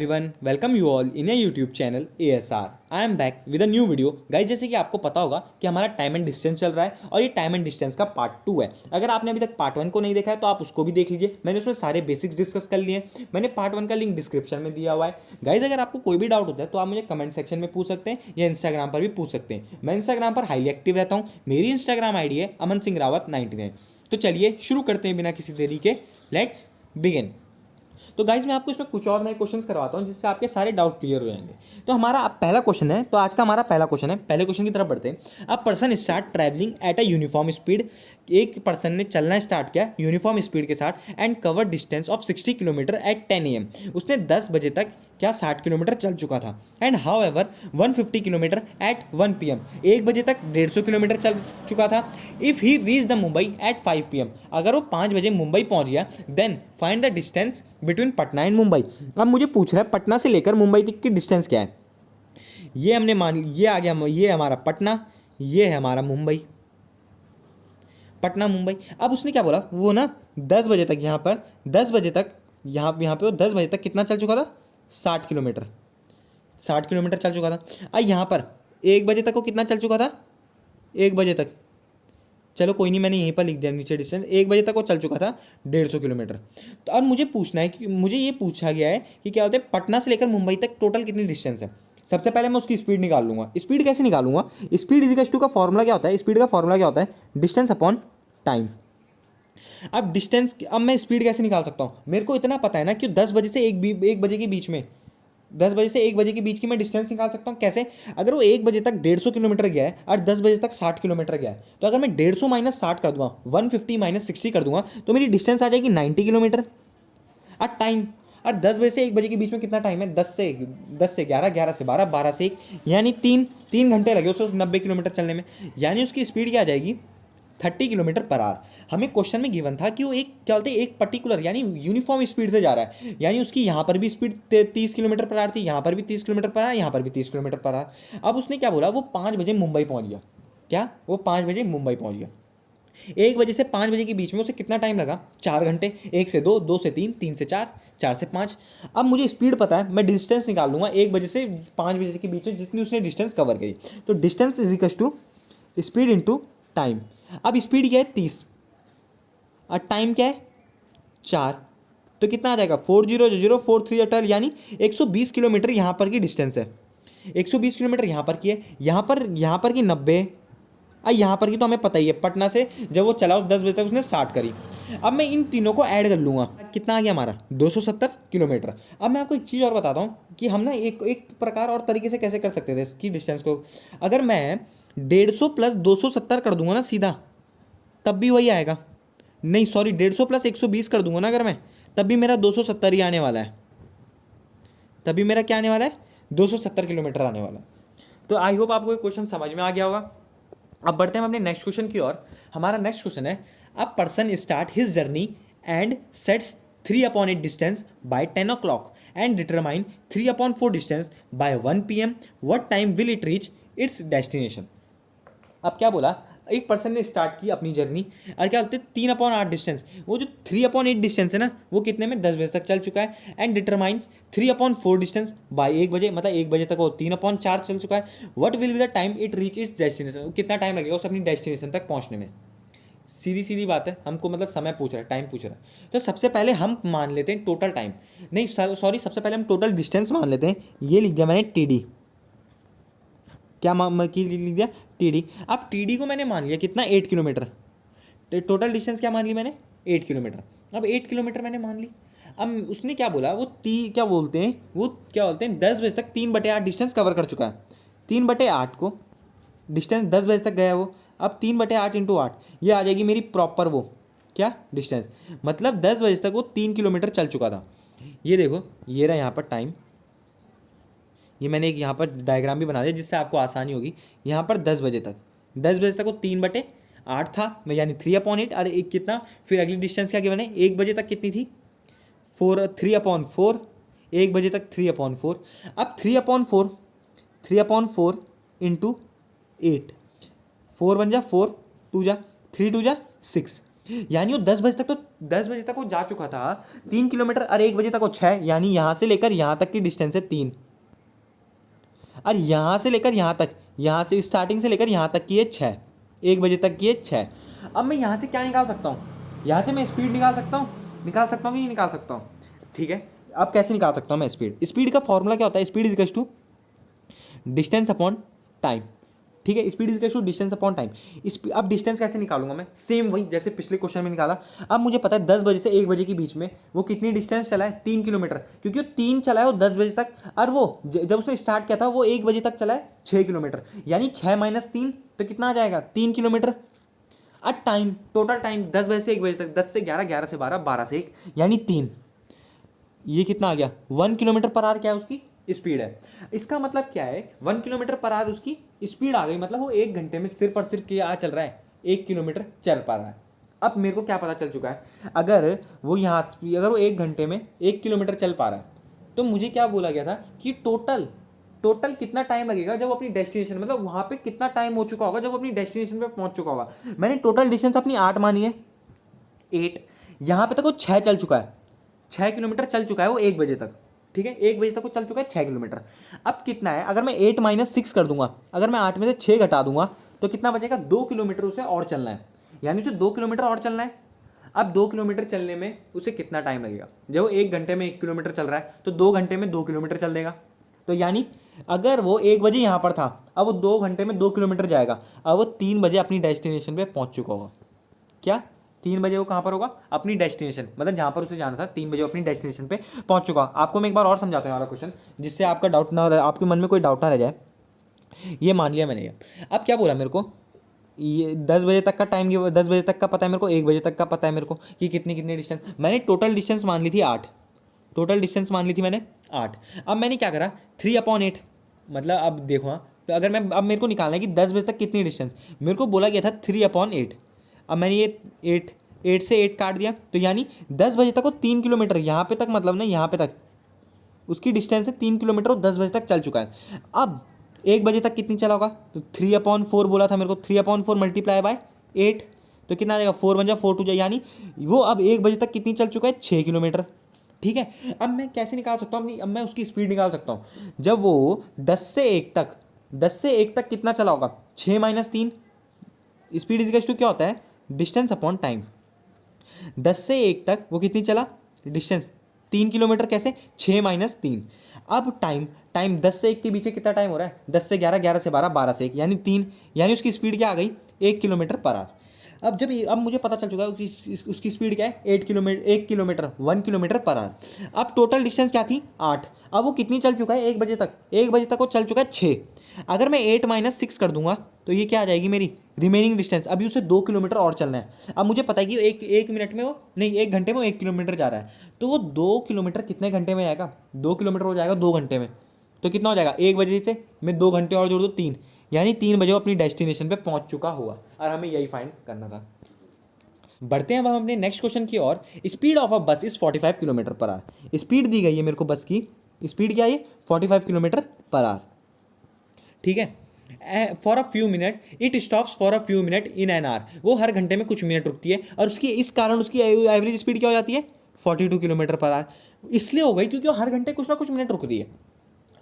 everyone, welcome you all in a YouTube channel ASR. I am back with a new video. Guys जैसे कि आपको पता होगा कि हमारा टाइम एंड डिस्टेंस चल रहा है और ये टाइम एंड डिस्टेंस का पार्ट 2 है। अगर आपने अभी तक पार्ट 1 को नहीं देखा है तो आप उसको भी देख लीजिए। मैंने उसमें सारे बेसिक्स डिस्कस कर लिए हैं। मैंने पार्ट 1 का लिंक डिस्क्रिप्शन में दिया हुआ है। गाइज अगर आपको कोई भी डाउट होता है तो आप मुझे कमेंट सेक्शन में पूछ सकते हैं या इंस्टाग्राम पर भी पूछ सकते हैं। मैं इंस्टाग्राम पर हाईली एक्टिव रहता हूँ। मेरी इंस्टाग्राम आई डी है अमन सिंह रावत 99। तो चलिए शुरू करते हैं बिना किसी देरी के। Let's begin. तो गाइज मैं आपको इसमें कुछ और नए क्वेश्चंस करवाता हूं जिससे आपके सारे डाउट क्लियर हो जाएंगे। तो हमारा पहला क्वेश्चन है, तो आज का हमारा पहला क्वेश्चन है। पहले क्वेश्चन की तरफ बढ़ते हैं। A person start travelling at a uniform speed. एक पर्सन ने चलना स्टार्ट किया यूनिफॉर्म स्पीड के साथ and cover distance of 60 kilometre at 10 AM। उसने 10 बजे तक क्या 60 किलोमीटर चल चुका था। And however 150 kilometre at 1 PM। 1 बजे तक 150 किलोमीटर चल चुका था। If he reach the Mumbai at 5 PM। अगर वो 5 बजे मुंबई पहुंच गया then find the distance between Patna and Mumbai. अब मुझे पूछ रहा है पटना से लेकर मुंबई तक की डिस्टेंस क्या है। ये हमने मान ये आ गया, ये हमारा पटना, ये है हमारा मुंबई, पटना मुंबई। अब उसने क्या बोला, वो ना 10 बजे तक यहाँ पर 10 बजे तक यहाँ पे वो 10 बजे तक कितना चल चुका था, 60 किलोमीटर, 60 किलोमीटर चल चुका था। अब यहाँ पर 1 बजे तक वो कितना चल चुका था, 1 बजे तक, चलो कोई नहीं मैंने यहीं पर लिख दिया नीचे डिस्टेंस। 1 बजे तक वो चल चुका था 150 किलोमीटर। तो अब मुझे पूछना है कि मुझे ये पूछा गया है कि क्या होता है पटना से लेकर मुंबई तक टोटल कितनी डिस्टेंस है। सबसे पहले मैं उसकी स्पीड निकाल लूँगा। स्पीड कैसे निकालूंगा, स्पीड इजिकल्स टू का फॉर्मूला क्या होता है, स्पीड का फॉर्मूला क्या होता है, डिस्टेंस अपॉन टाइम। अब डिस्टेंस, अब मैं स्पीड कैसे निकाल सकता हूँ, मेरे को इतना पता है ना कि 10 बजे से 1 बजे के बीच में 10 बजे से 1 बजे के बीच की मैं डिस्टेंस निकाल सकता हूँ। कैसे, अगर वो 1 बजे तक 150 किलोमीटर गया है और 10 बजे तक 60 किलोमीटर गया है, तो अगर मैं 150 माइनस 60 कर दूंगा, 150 माइनस 60 कर दूंगा, तो मेरी डिस्टेंस आ जाएगी 90 किलोमीटर। और टाइम, और 10 बजे से 1 बजे के बीच में कितना टाइम है, 10 से 11, 11 से 12, 12 से 1, यानी 3 घंटे लगे उसको 90 किलोमीटर चलने में। यानी उसकी स्पीड क्या आ जाएगी, 30 किलोमीटर पर आवर। हमें क्वेश्चन में गिवन था कि वो एक क्या बोलते हैं एक पर्टिकुलर यानी यूनिफॉर्म स्पीड से जा रहा है। यानी उसकी यहाँ पर भी स्पीड 30 किलोमीटर पर आवर थी, यहाँ पर भी 30 किलोमीटर पर आवर, यहाँ पर भी 30 किलोमीटर पर आवर। अब उसने क्या बोला, वो 5 बजे मुंबई पहुँच गया। क्या, वो 5 बजे मुंबई पहुँच गया। 1 बजे से 5 बजे के बीच में उसे कितना टाइम लगा, 4 घंटे। 1 से 2, 2 से 3, 3 से 4, 4 से 5। अब मुझे स्पीड पता है, मैं डिस्टेंस निकाल लूँगा 1 बजे से 5 बजे के बीच में जितनी उसने डिस्टेंस कवर करी। तो distance is equal to speed into time. अब स्पीड क्या है 30 और टाइम क्या है 4, तो कितना आ जाएगा 4000 43 12, यानी 120 किलोमीटर यहाँ पर की डिस्टेंस है। 120 किलोमीटर यहाँ पर की है, यहाँ पर की 90, और यहाँ पर की तो हमें पता ही है पटना से जब वो चला 10 बजे तक उसने 60 करी। अब मैं इन तीनों को ऐड कर लूँगा, कितना आ गया हमारा 270 किलोमीटर। अब मैं आपको एक चीज़ और बताता हूँ कि हम ना एक प्रकार और तरीके से कैसे कर सकते थे इसकी डिस्टेंस को। अगर मैं 150 प्लस 270 कर दूंगा ना सीधा, तब भी वही आएगा। नहीं सॉरी, 150 प्लस 120 कर दूंगा ना अगर मैं, तब भी मेरा 270 ही आने वाला है। तभी मेरा क्या आने वाला है, 270 किलोमीटर आने वाला है। तो आई होप आपको ये क्वेश्चन समझ में आ गया होगा। अब बढ़ते हैं अपने नेक्स्ट क्वेश्चन की ओर। हमारा नेक्स्ट क्वेश्चन है, a person start his journey and sets 3/8 distance by 10 o'clock and determine 3/4 distance by 1 PM। What time will it reach its destination. अब क्या बोला, एक पर्सन ने स्टार्ट की अपनी जर्नी और क्या बोलते हैं 3/8 डिस्टेंस। वो जो 3/8 डिस्टेंस है ना, वो कितने में 10 बजे तक चल चुका है। एंड डिटरमाइंस 3/4 डिस्टेंस बाय 1 बजे, मतलब 1 बजे तक वो 3/4 चल चुका है। What will be the time it reach its destination. कितना टाइम लगेगा उसे अपनी डेस्टिनेशन तक पहुंचने में। सीधी सीधी बात है, हमको मतलब समय पूछ रहा है, टाइम पूछ रहा है। तो सबसे पहले हम मान लेते हैं टोटल टाइम, नहीं सॉरी, सबसे पहले हम टोटल डिस्टेंस मान लेते हैं। ये लिख दिया मैंने TD, क्या की लिख दिया TD। अब TD को मैंने मान लिया कितना, 8 किलोमीटर। टोटल डिस्टेंस क्या मान ली मैंने, 8 किलोमीटर। अब 8 किलोमीटर मैंने मान ली। अब उसने क्या बोला, वो क्या बोलते हैं 10 बजे तक 3/8 डिस्टेंस कवर कर चुका है। 3/8 को डिस्टेंस 10 बजे तक गया वो। अब 3/8 इंटू 8, ये आ जाएगी मेरी प्रॉपर वो क्या डिस्टेंस, मतलब 10 बजे तक वो 3 किलोमीटर चल चुका था। ये देखो, ये रहा यहाँ पर टाइम, ये मैंने एक यहाँ पर डायग्राम भी बना दिया जिससे आपको आसानी होगी। यहाँ पर 10 बजे तक वो 3/8 था, यानी 3/8। और एक कितना, फिर अगली डिस्टेंस क्या गिवन है, 1 बजे तक कितनी थी 3/4, 1 बजे तक 3/4। अब 3/4 इंटू 8, 4 1 जा 4, 2 जा 3, 2 जा 6, यानी वो 10 बजे तक वो जा चुका था 3 किलोमीटर, और 1 बजे तक वो 6, यानी यहाँ से लेकर यहाँ तक की डिस्टेंस है 3, और यहाँ से लेकर यहाँ तक, यहाँ से स्टार्टिंग से लेकर यहाँ तक की है 6, 1 बजे तक की है 6। अब मैं यहाँ से क्या निकाल सकता हूँ, यहाँ से मैं स्पीड निकाल सकता हूँ कि नहीं निकाल सकता हूँ? ठीक है, अब कैसे निकाल सकता हूँ मैं स्पीड का फॉर्मूला क्या होता है? Speed is equal to distance upon time. ठीक है, speed is equal to distance upon time. अब डिस्टेंस कैसे निकालूंगा मैं? सेम वही जैसे पिछले क्वेश्चन में निकाला। अब मुझे पता है 10 बजे से 1 बजे के बीच में वो कितनी डिस्टेंस चला है? 3 किलोमीटर, क्योंकि वो 3 चला है वो 10 बजे तक, और वो जब उसने स्टार्ट किया था वो 1 बजे तक चला है 6 किलोमीटर, यानी 6 माइनस 3 तो कितना आ जाएगा? 3 किलोमीटर। और टाइम, टोटल टाइम 10 बजे से 1 बजे तक, 10 से 11, 11 से 12, 12 से 1, यानी 3। ये कितना आ गया? 1 किलोमीटर पर आवर क्या है उसकी स्पीड है। इसका मतलब क्या है? 1 किलोमीटर पर आवर उसकी स्पीड आ गई, मतलब वो 1 घंटे में सिर्फ और सिर्फ क्या चल रहा है? 1 किलोमीटर चल पा रहा है। अब मेरे को क्या पता चल चुका है, अगर वो 1 घंटे में 1 किलोमीटर चल पा रहा है, तो मुझे क्या बोला गया था कि टोटल कितना टाइम लगेगा जब अपनी डेस्टिनेशन, मतलब वहाँ पे कितना टाइम हो चुका होगा जब अपनी डेस्टिनेशन पे पहुँच चुका होगा। मैंने टोटल डिस्टेंस अपनी 8 मानी है, 8, यहाँ पे तक वो 6 चल चुका है, 6 किलोमीटर चल चुका है वो 1 बजे तक। ठीक है, 1 बजे तक वो चल चुका है 6 किलोमीटर। अब कितना है? अगर मैं 8 माइनस 6 कर दूंगा, अगर मैं 8 में से 6 घटा दूंगा, तो कितना बचेगा? 2 किलोमीटर उसे और चलना है, यानी उसे 2 किलोमीटर और चलना है। अब 2 किलोमीटर चलने में उसे कितना टाइम लगेगा? जब वो 1 घंटे में 1 किलोमीटर चल रहा है, तो 2 घंटे में 2 किलोमीटर चल देगा। तो यानी अगर वो 1 बजे यहाँ पर था, अब वो 2 घंटे में 2 किलोमीटर जाएगा, अब वो 3 बजे अपनी डेस्टिनेशन पे पहुँच चुका होगा। क्या 3 बजे वो कहाँ पर होगा? अपनी डेस्टिनेशन, मतलब जहाँ पर उसे जाना था 3 बजे अपनी डेस्टिनेशन पे पहुँच चुका। आपको मैं एक बार और समझाता हूँ वाला क्वेश्चन, जिससे आपका डाउट ना रहे, आपके मन में कोई डाउट ना रह जाए। ये मान लिया मैंने। ये अब क्या बोला मेरे को? ये 10 बजे तक का टाइम, ये 10 बजे तक का पता है मेरे को, 1 बजे तक का पता है मेरे को कि कितनी डिस्टेंस। मैंने टोटल डिस्टेंस मान ली थी 8, टोटल डिस्टेंस मान ली थी मैंने 8। अब मैंने क्या करा? 3/8, मतलब अब देखो, हाँ, तो अगर मैं, अब मेरे को निकालना है कि 10 बजे तक कितनी डिस्टेंस, मेरे को बोला गया था 3/8। अब मैंने ये 8 से 8 काट दिया, तो यानी 10 बजे तक वो 3 किलोमीटर, यहाँ पे तक मतलब ना, यहाँ पे तक उसकी डिस्टेंस है 3 किलोमीटर, वो 10 बजे तक चल चुका है। अब 1 बजे तक कितनी चला होगा? तो 3/4 बोला था मेरे को, 3/4 मल्टीप्लाई बाय 8, तो कितना आ जाएगा? 4 1 जा 4 2 जा, यानी वो अब 1 बजे तक कितनी चल चुका है? 6 किलोमीटर। ठीक है, अब मैं कैसे निकाल सकता हूँ अपनी, अब मैं उसकी स्पीड निकाल सकता हूँ जब वो 10 से 1 तक कितना चला होगा? 6 माइनस 3। स्पीड इज टू क्या होता है? Distance upon time. 10 से 1 तक वो कितनी चला? Distance 3 kilometre. कैसे? 6 माइनस 3। अब टाइम 10 से 1 के बीच कितना टाइम हो रहा है? 10 से 11, 11 से 12, 12 से 1, यानी 3, यानी उसकी स्पीड क्या आ गई? 1 किलोमीटर पर आवर। अब मुझे पता चल चुका है कि उसकी स्पीड क्या है? 1 किलोमीटर 1 किलोमीटर पर आवर। अब टोटल डिस्टेंस क्या थी? 8। अब वो कितनी चल चुका है? 1 बजे तक, 1 बजे तक वो चल चुका है 6। अगर मैं 8 माइनस 6 कर दूंगा, तो ये क्या आ जाएगी मेरी रिमेनिंग डिस्टेंस? अभी उसे 2 किलोमीटर और चलना है। अब मुझे पता है कि एक मिनट में वो नहीं, 1 घंटे में वो 1 किलोमीटर जा रहा है, तो वो 2 किलोमीटर कितने घंटे में जाएगा? 2 किलोमीटर हो जाएगा 2 घंटे में, तो कितना हो जाएगा? 1 बजे से मैं 2 घंटे और जोड़ दूँ 3, यानी 3 बजे वो अपनी डेस्टिनेशन पे पहुंच चुका हुआ, और हमें यही फाइंड करना था। बढ़ते हैं अब हम अपने नेक्स्ट क्वेश्चन की ओर। Speed of a bus is 45 kilometre per hour. Speed दी गई है मेरे को, बस की स्पीड क्या है? 45 किलोमीटर पर आवर। ठीक है, for a few minute it stops for a few minute in an our. वो हर घंटे में कुछ मिनट रुकती है, और उसकी इस कारण उसकी एवरेज स्पीड क्या हो जाती है? 42 किलोमीटर पर आवर। इसलिए हो गई क्योंकि वो हर घंटे कुछ ना कुछ मिनट रुक रही है।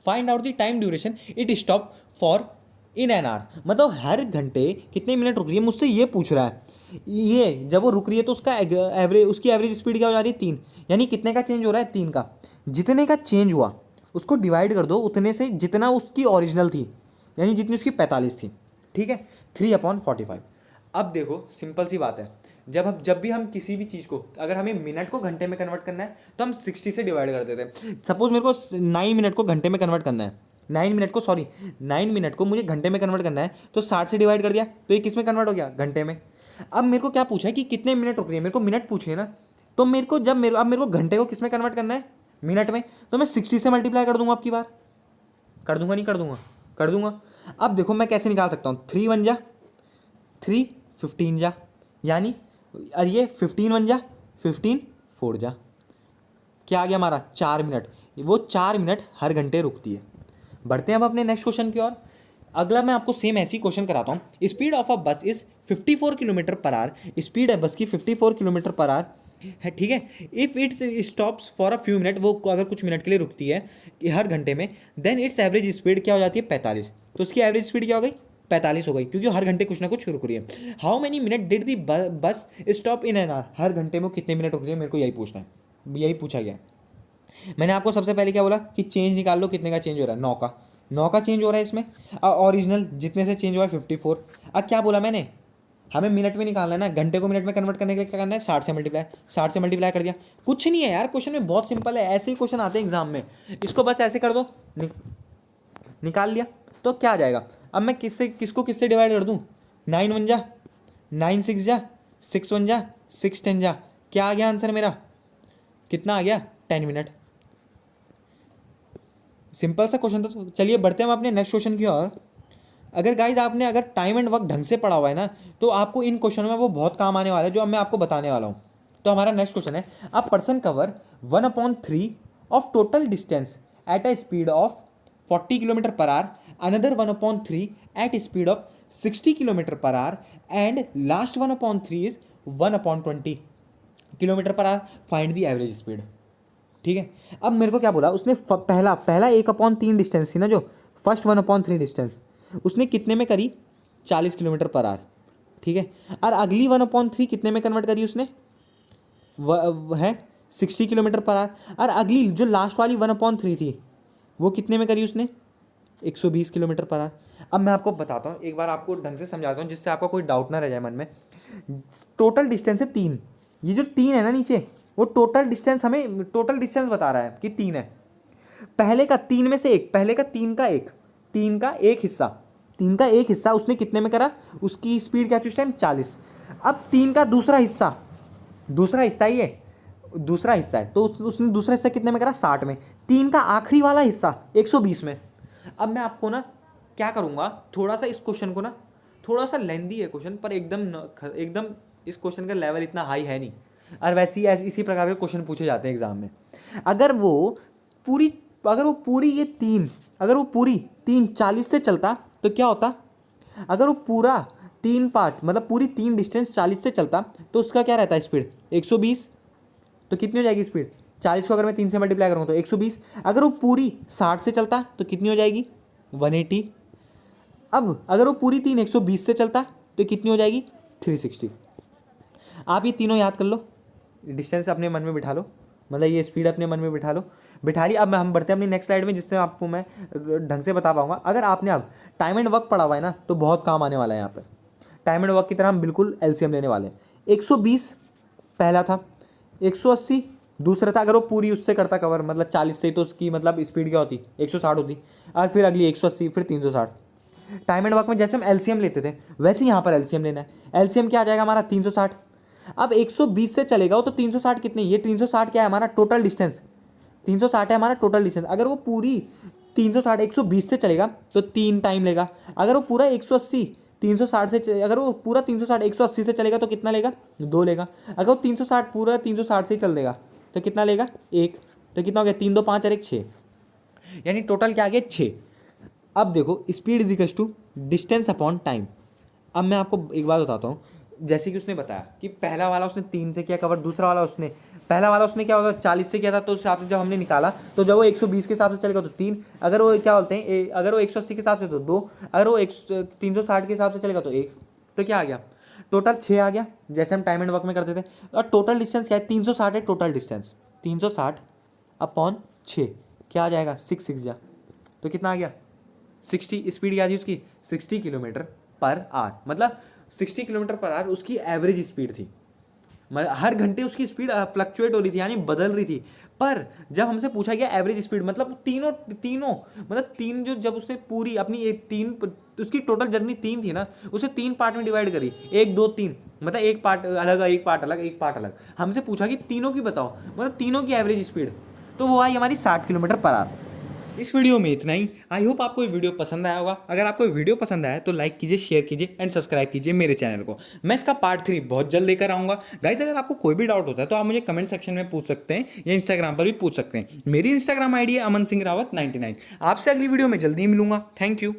Find out the time duration it stop for in an our, मतलब हर घंटे कितने मिनट रुक रही है, मुझसे ये पूछ रहा है। ये जब वो रुक रही है तो उसकी एवरेज स्पीड क्या हो जा रही है? 3, यानी कितने का चेंज हो रहा है? 3 का। जितने का चेंज हुआ उसको डिवाइड कर दो उतने से जितना उसकी ओरिजिनल थी, यानी जितनी उसकी 45 थी। ठीक है, 3/45। अब देखो सिंपल सी बात है, जब भी हम किसी भी चीज़ को, अगर हमें मिनट को घंटे में कन्वर्ट करना है तो हम 60 से डिवाइड कर देते हैं। सपोज मेरे को 9 मिनट को घंटे में कन्वर्ट करना है, 9 मिनट को मुझे घंटे में कन्वर्ट करना है, तो 60 से डिवाइड कर दिया, तो ये किस में कन्वर्ट हो गया? घंटे में। अब मेरे को क्या पूछा है कि कितने मिनट रुक रही है, मेरे को मिनट पूछिए ना, तो मेरे को अब मेरे को घंटे को किस में कन्वर्ट करना है? मिनट में। तो मैं 60 से मल्टीप्लाई कर दूंगा, आपकी बार कर दूंगा, नहीं कर दूंगा? कर दूंगा। अब देखो मैं कैसे निकाल सकता हूँ? 3 1 जा 3, 15 जा, यानी और ये 15 1 जा 15, 4 जा, क्या आ गया हमारा? 4 मिनट। वो 4 मिनट हर घंटे रुकती है। बढ़ते हैं अब अपने नेक्स्ट क्वेश्चन की ओर। अगला मैं आपको सेम ऐसी क्वेश्चन कराता हूँ। Speed of a bus is 54 kilometre per hour, speed है बस की 54 किलोमीटर पर आवर है, ठीक है। If it's stops for a few minute, वो अगर कुछ मिनट के लिए रुकती है हर घंटे में, देन इट्स एवरेज स्पीड क्या हो जाती है 45। तो उसकी एवरेज स्पीड क्या हो गई 45 हो गई, क्योंकि हर घंटे कुछ ना कुछ रुक रही है। How many minute did the bus stop in an hour, हर घंटे में कितने मिनट रुक रही है, मेरे को यही पूछना है, यही पूछा गया है। मैंने आपको सबसे पहले क्या बोला कि चेंज निकाल लो, कितने का चेंज हो रहा है 9 का, 9 का चेंज हो रहा है इसमें। ओरिजिनल जितने से चेंज हुआ है 54। अब क्या बोला मैंने, हमें मिनट में निकालना है ना, घंटे को मिनट में कन्वर्ट करने के लिए क्या करना है 60 से मल्टीप्लाई, 60 से मल्टीप्लाई कर दिया। कुछ नहीं है यार, क्वेश्चन में बहुत सिंपल है, ऐसे ही क्वेश्चन आते हैं एग्जाम में, इसको बस ऐसे कर दो, निकाल लिया तो क्या आ जाएगा। अब मैं किसको किससे डिवाइड कर दूँ, 9 1 जा, 9 6 जा, 6 1 जा, 6 10 जा, क्या आ गया आंसर मेरा, कितना आ गया 10 मिनट। सिंपल सा क्वेश्चन था। चलिए बढ़ते हैं हम अपने नेक्स्ट क्वेश्चन की ओर। अगर गाइज आपने अगर टाइम एंड वर्क ढंग से पढ़ा हुआ है ना, तो आपको इन क्वेश्चनों में वो बहुत काम आने वाला है जो अब मैं आपको बताने वाला हूँ। तो हमारा नेक्स्ट क्वेश्चन है, a person cover 1/3 of total distance at a speed of 40 kilometre per hour, another 1/3 at speed of 60 kilometre per hour, and last 1/3 is 1/20 kilometre per hour, find the average speed. ठीक है, अब मेरे को क्या बोला उसने, पहला 1/3 डिस्टेंस थी ना, जो फर्स्ट 1/3 डिस्टेंस उसने कितने में करी 40 किलोमीटर पर आवर, ठीक है। और अगली 1/3 कितने में कन्वर्ट करी उसने, है 60 किलोमीटर पर आवर। और अगली जो लास्ट वाली 1/3 थी वो कितने में करी उसने 120 किलोमीटर पर आवर। अब मैं आपको बताता हूँ, एक बार आपको ढंग से समझाता हूँ जिससे आपका कोई डाउट ना रह जाए मन में। टोटल डिस्टेंस है 3, ये जो 3 है ना नीचे, वो टोटल डिस्टेंस हमें टोटल डिस्टेंस बता रहा है कि 3 है। पहले का 3 में से एक, पहले का 3 का एक, 3 का एक हिस्सा, 3 का एक हिस्सा उसने कितने में करा, उसकी स्पीड क्या थी उस टाइम 40। अब 3 का दूसरा हिस्सा, दूसरा हिस्सा ही है, दूसरा हिस्सा है, तो उसने दूसरा हिस्सा कितने में करा 60 में। 3 का आखिरी वाला हिस्सा 120 में। अब मैं आपको ना क्या करूँगा, थोड़ा सा इस क्वेश्चन को ना, थोड़ा सा लेंदी है क्वेश्चन, पर एकदम इस क्वेश्चन का लेवल इतना हाई है नहीं, और वैसे ही इसी प्रकार के क्वेश्चन पूछे जाते हैं एग्जाम में। अगर वो पूरी ये 3, अगर वो पूरी 3 40 से चलता तो क्या होता, अगर वो पूरा 3 पार्ट मतलब पूरी 3 डिस्टेंस 40 से चलता तो उसका क्या रहता है स्पीड 120। तो कितनी हो जाएगी स्पीड, 40 को अगर मैं 3 से मल्टीप्लाई करूँ तो 120। अगर वो पूरी 60 से चलता तो कितनी हो जाएगी 180। अब अगर वो पूरी 3 120 से चलता तो कितनी हो जाएगी 360। आप ये तीनों याद कर लो, डिस्टेंस अपने मन में बिठा लो, मतलब ये स्पीड अपने मन में बिठा लो, बिठा ली। अब हम बढ़ते हैं अपनी नेक्स्ट स्लाइड में, जिससे आपको मैं ढंग से बता पाऊंगा। अगर आपने अब टाइम एंड वर्क पढ़ा हुआ है ना, तो बहुत काम आने वाला है यहाँ पर। टाइम एंड वर्क की तरह हम बिल्कुल एलसीएम लेने वाले हैं। 120 पहला था, 180 दूसरा था। अगर वो पूरी उससे करता कवर मतलब 40 से, तो उसकी मतलब स्पीड क्या होती 160 होती, और फिर अगली 180, फिर 360। टाइम एंड वर्क में जैसे हम एलसीएम लेते थे वैसे ही यहाँ पर एलसीएम लेना है। एलसीएम क्या आ जाएगा हमारा 360। अब 120 से चलेगा तो 360 कितने, ये 360 क्या है हमारा टोटल डिस्टेंस, 360 है हमारा टोटल डिस्टेंस। अगर वो पूरी 360 120 से चलेगा तो 3 टाइम लेगा। अगर वो पूरा 180 360 से, अगर वो पूरा 360 180 से चलेगा तो कितना लेगा 2 लेगा। अगर वो 360 पूरा 360 से ही चल देगा तो कितना लेगा 1। तो कितना हो गया 3 2 5 और 1 6, यानी टोटल क्या आ गया 6। अब देखो speed is equal to distance upon time. अब मैं आपको एक बात बताता हूँ, जैसे कि उसने बताया कि पहला वाला उसने 3 से किया कवर, दूसरा वाला उसने पहला वाला उसने क्या होता 40 से किया था, तो उस हिसाब से जब हमने निकाला तो जब वो 120 के हिसाब से चलेगा तो 3, अगर वो क्या बोलते हैं अगर वो 180 के हिसाब से तो 2, अगर वो 360 के हिसाब से चलेगा तो 1। तो क्या आ गया टोटल 6 आ गया, जैसे हम टाइम एंड वर्क में करते थे। और टोटल डिस्टेंस क्या है 360 है टोटल डिस्टेंस, 360 अपॉन 6 क्या आ जाएगा 6 6 जा, तो कितना आ गया 60। स्पीड क्या थी उसकी 60 किलोमीटर पर आवर, मतलब 60 किलोमीटर पर आवर उसकी एवरेज स्पीड थी। हर घंटे उसकी स्पीड फ्लक्चुएट हो रही थी, यानी बदल रही थी। पर जब हमसे पूछा गया एवरेज स्पीड, मतलब तीनों मतलब 3 जो जब उसने पूरी अपनी एक 3 उसकी टोटल जर्नी 3 थी ना, उसे 3 पार्ट में डिवाइड करी, 1 2 3, मतलब एक पार्ट अलग एक पार्ट अलग एक पार्ट अलग। हमसे पूछा कि तीनों की बताओ, मतलब तीनों की एवरेज स्पीड, तो वो आई हमारी 60 किलोमीटर पर आवर। इस वीडियो में इतना ही। आई होप आपको ये वीडियो पसंद आया होगा। अगर आपको ये वीडियो पसंद आया तो लाइक कीजिए, शेयर कीजिए एंड सब्सक्राइब कीजिए मेरे चैनल को। मैं इसका पार्ट 3 बहुत जल्द लेकर आऊँगा। गाइज अगर आपको कोई भी डाउट होता है तो आप मुझे कमेंट सेक्शन में पूछ सकते हैं या इंस्टाग्राम पर भी पूछ सकते हैं। मेरी इंस्टाग्राम आईडी है अमन सिंह रावत 99। आपसे अगली वीडियो में जल्दी ही मिलूंगा। Thank you.